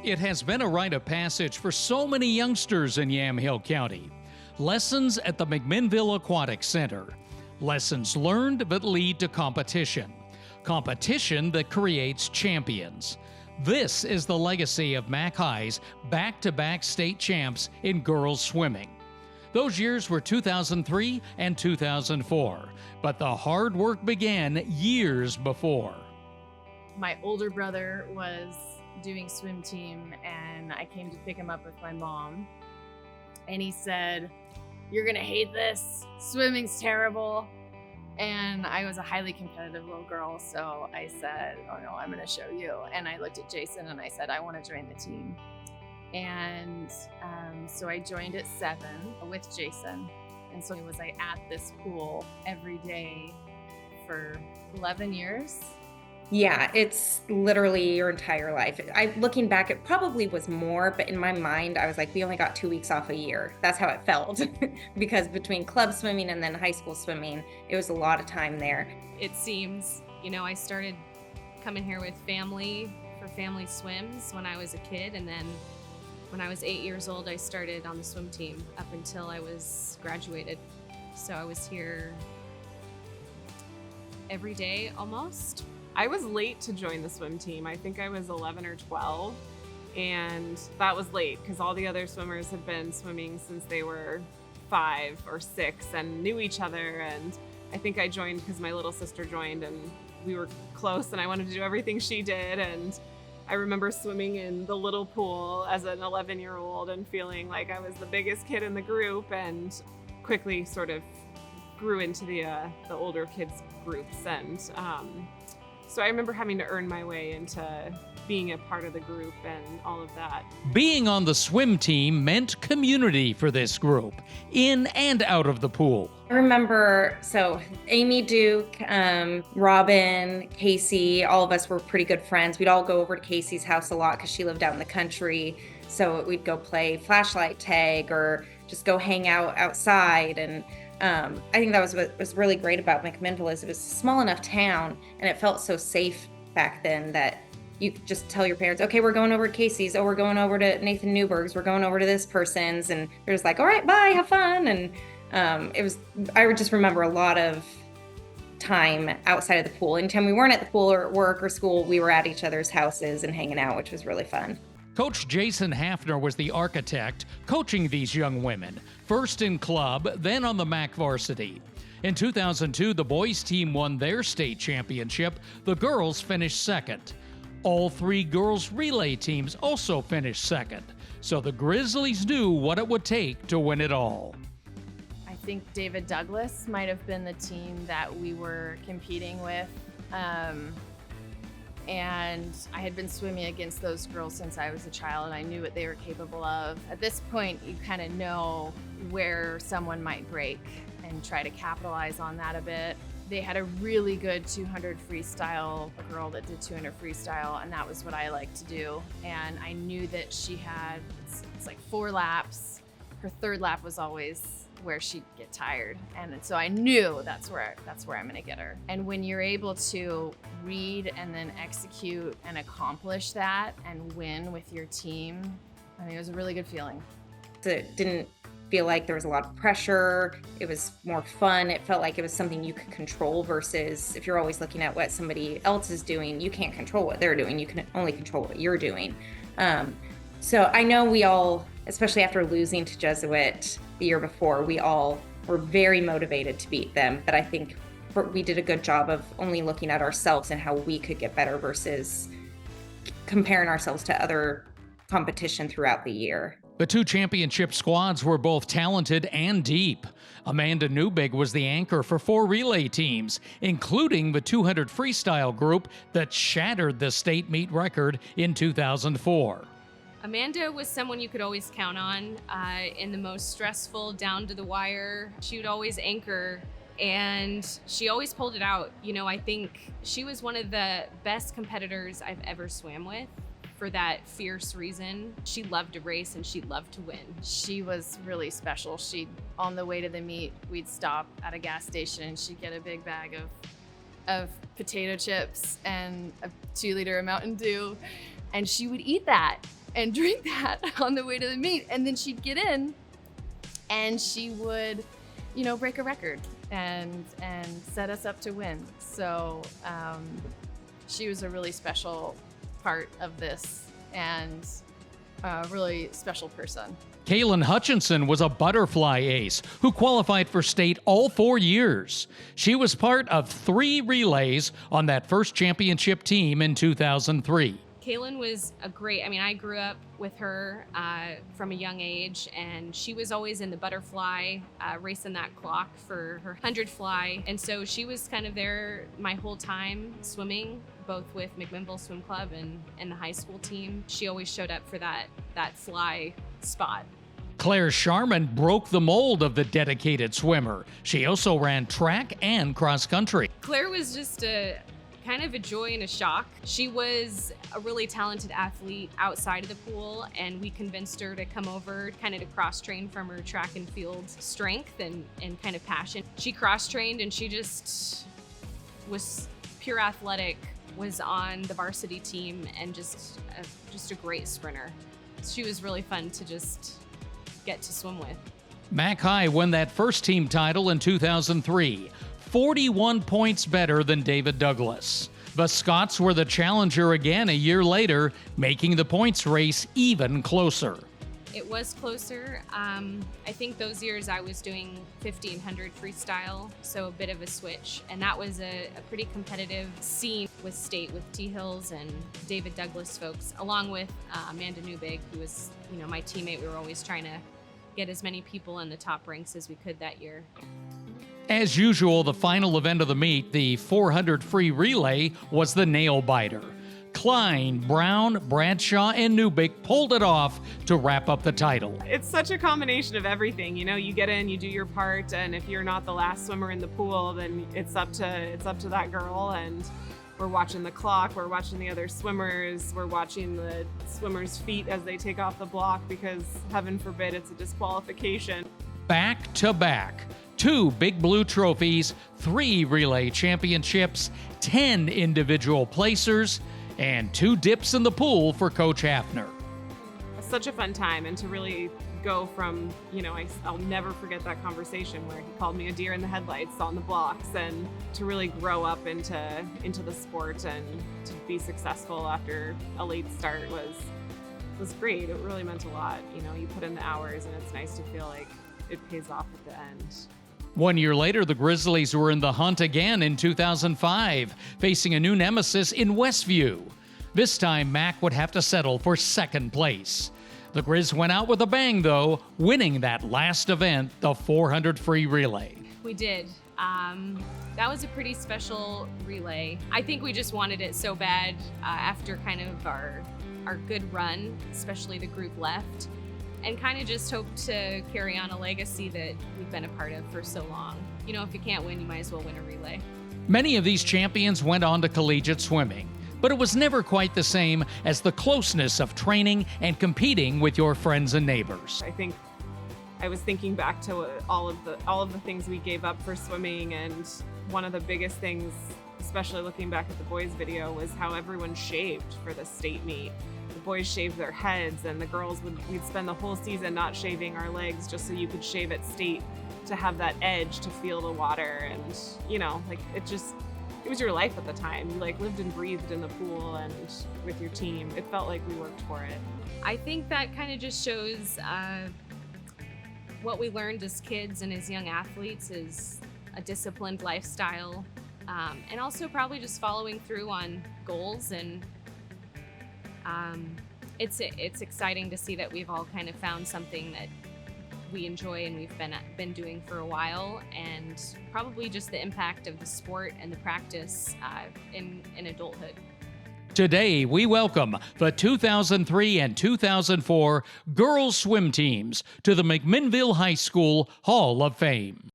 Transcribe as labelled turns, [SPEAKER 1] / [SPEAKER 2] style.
[SPEAKER 1] It has been a rite of passage for so many youngsters in Yamhill County. Lessons at the McMinnville Aquatic Center. Lessons learned that lead to competition. Competition that creates champions. This is the legacy of Mac High's back-to-back state champs in girls swimming. Those years were 2003 and 2004, but the hard work began years before.
[SPEAKER 2] My older brother was doing swim team and I came to pick him up with my mom. And he said, "You're gonna hate this. Swimming's terrible." And I was a highly competitive little girl, so I said, "Oh no, I'm gonna show you." And I looked at Jason and I said, "I wanna join the team." And so I joined at 7 with Jason. And so was I at this pool every day for 11 years.
[SPEAKER 3] Yeah, it's literally your entire life. Looking back, it probably was more, but in my mind, I was like, we only got 2 weeks off a year. That's how it felt. Because between club swimming and then high school swimming, it was a lot of time there.
[SPEAKER 4] It seems, I started coming here with family for family swims when I was a kid, and then when I was 8 years old, I started on the swim team up until I was graduated. So I was here every day almost.
[SPEAKER 5] I was late to join the swim team. I think I was 11 or 12, and that was late because all the other swimmers had been swimming since they were 5 or 6 and knew each other. And I think I joined because my little sister joined and we were close and I wanted to do everything she did. And I remember swimming in the little pool as an 11-year-old and feeling like I was the biggest kid in the group, and quickly sort of grew into the older kids groups. And so I remember having to earn my way into being a part of the group and all of that.
[SPEAKER 1] Being on the swim team meant community for this group, in and out of the pool.
[SPEAKER 3] I remember, so Amy, Duke, Robin, Casey, all of us were pretty good friends. We'd all go over to Casey's house a lot because she lived out in the country. So we'd go play flashlight tag or just go hang out outside. And I think that was what was really great about McMinnville is it was a small enough town and it felt so safe back then that you could just tell your parents, okay, we're going over to Casey's. Oh, we're going over to Nathan Newberg's. We're going over to this person's. And they're just like, all right, bye, have fun. And I would just remember a lot of time outside of the pool. Anytime we weren't at the pool or at work or school, we were at each other's houses and hanging out, which was really fun.
[SPEAKER 1] Coach Jason Hafner was the architect coaching these young women, first in club, then on the MAC varsity. In 2002, the boys team won their state championship. The girls finished second. All 3 girls relay teams also finished second. So the Grizzlies knew what it would take to win it all.
[SPEAKER 2] I think David Douglas might have been the team that we were competing with. And I had been swimming against those girls since I was a child, and I knew what they were capable of. At this point, you kind of know where someone might break and try to capitalize on that a bit. They had a really good 200 freestyle, a girl that did 200 freestyle, and that was what I like to do. And I knew that she had, it's like 4 laps. Her 3rd lap was always where she'd get tired. And so I knew that's where I'm gonna get her. And when you're able to read and then execute and accomplish that and win with your team, I mean, it was a really good feeling.
[SPEAKER 3] It didn't feel like there was a lot of pressure. It was more fun. It felt like it was something you could control versus if you're always looking at what somebody else is doing, you can't control what they're doing. You can only control what you're doing. So I know we all, especially after losing to Jesuit the year before, we all were very motivated to beat them. But I think we did a good job of only looking at ourselves and how we could get better versus comparing ourselves to other competition throughout the year.
[SPEAKER 1] The 2 championship squads were both talented and deep. Amanda Newbig was the anchor for 4 relay teams, including the 200 freestyle group that shattered the state meet record in 2004.
[SPEAKER 4] Amanda was someone you could always count on in the most stressful, down to the wire. She would always anchor, and she always pulled it out. I think she was one of the best competitors I've ever swam with for that fierce reason. She loved to race and she loved to win.
[SPEAKER 2] She was really special. On the way to the meet, we'd stop at a gas station and she'd get a big bag of potato chips and a 2-liter of Mountain Dew. And she would eat that. and drink that on the way to the meet. And then she'd get in and she would, break a record and set us up to win. So she was a really special part of this and a really special person.
[SPEAKER 1] Kaylin Hutchinson was a butterfly ace who qualified for state all 4 years. She was part of 3 relays on that first championship team in 2003.
[SPEAKER 4] Kaylin was I grew up with her from a young age, and she was always in the butterfly, racing that clock for her 100 fly. And so she was kind of there my whole time swimming, both with McMinnville Swim Club and the high school team. She always showed up for that fly spot.
[SPEAKER 1] Claire Sharman broke the mold of the dedicated swimmer. She also ran track and cross country.
[SPEAKER 4] Claire was just kind of a joy and a shock. She was a really talented athlete outside of the pool, and we convinced her to come over kind of to cross-train from her track and field strength and kind of passion. She cross-trained and she just was pure athletic, was on the varsity team, and just a great sprinter. She was really fun to just get to swim with.
[SPEAKER 1] Mac High won that first team title in 2003, 41 points better than David Douglas. The Scots were the challenger again a year later, making the points race even closer.
[SPEAKER 4] It was closer. I think those years I was doing 1500 freestyle, so a bit of a switch. And that was a pretty competitive scene with state, with T. Hills and David Douglas folks, along with Amanda Newbig, who was my teammate. We were always trying to get as many people in the top ranks as we could that year.
[SPEAKER 1] As usual, the final event of the meet, the 400 free relay, was the nail-biter. Klein, Brown, Bradshaw, and Newbig pulled it off to wrap up the title.
[SPEAKER 5] It's such a combination of everything. You get in, you do your part, and if you're not the last swimmer in the pool, then it's up to that girl. And we're watching the clock, we're watching the other swimmers, we're watching the swimmers' feet as they take off the block, because heaven forbid it's a disqualification.
[SPEAKER 1] Back to back. 2 Big Blue trophies, 3 relay championships, 10 individual placers, and 2 dips in the pool for Coach Hafner.
[SPEAKER 5] Such a fun time, and to really go from, I'll never forget that conversation where he called me a deer in the headlights on the blocks, and to really grow up into the sport and to be successful after a late start was great. It really meant a lot. You put in the hours, and it's nice to feel like it pays off at the end.
[SPEAKER 1] 1 year later, the Grizzlies were in the hunt again in 2005, facing a new nemesis in Westview. This time, Mac would have to settle for second place. The Grizz went out with a bang, though, winning that last event, the 400 free relay.
[SPEAKER 4] We did. That was a pretty special relay. I think we just wanted it so bad after kind of our good run, especially the group left, and kind of just hope to carry on a legacy that we've been a part of for so long. If you can't win, you might as well win a relay.
[SPEAKER 1] Many of these champions went on to collegiate swimming, but it was never quite the same as the closeness of training and competing with your friends and neighbors.
[SPEAKER 5] I think I was thinking back to all of the things we gave up for swimming, and one of the biggest things, especially looking back at the boys' video, was how everyone shaved for the state meet. The boys shaved their heads, and the girls we'd spend the whole season not shaving our legs just so you could shave at state to have that edge to feel the water. And it was your life at the time. You lived and breathed in the pool and with your team. It felt like we worked for it.
[SPEAKER 4] I think that kind of just shows what we learned as kids and as young athletes is a disciplined lifestyle, and also probably just following through on goals. And it's exciting to see that we've all kind of found something that we enjoy and we've been doing for a while, and probably just the impact of the sport and the practice in adulthood.
[SPEAKER 1] Today, we welcome the 2003 and 2004 girls swim teams to the McMinnville High School Hall of Fame.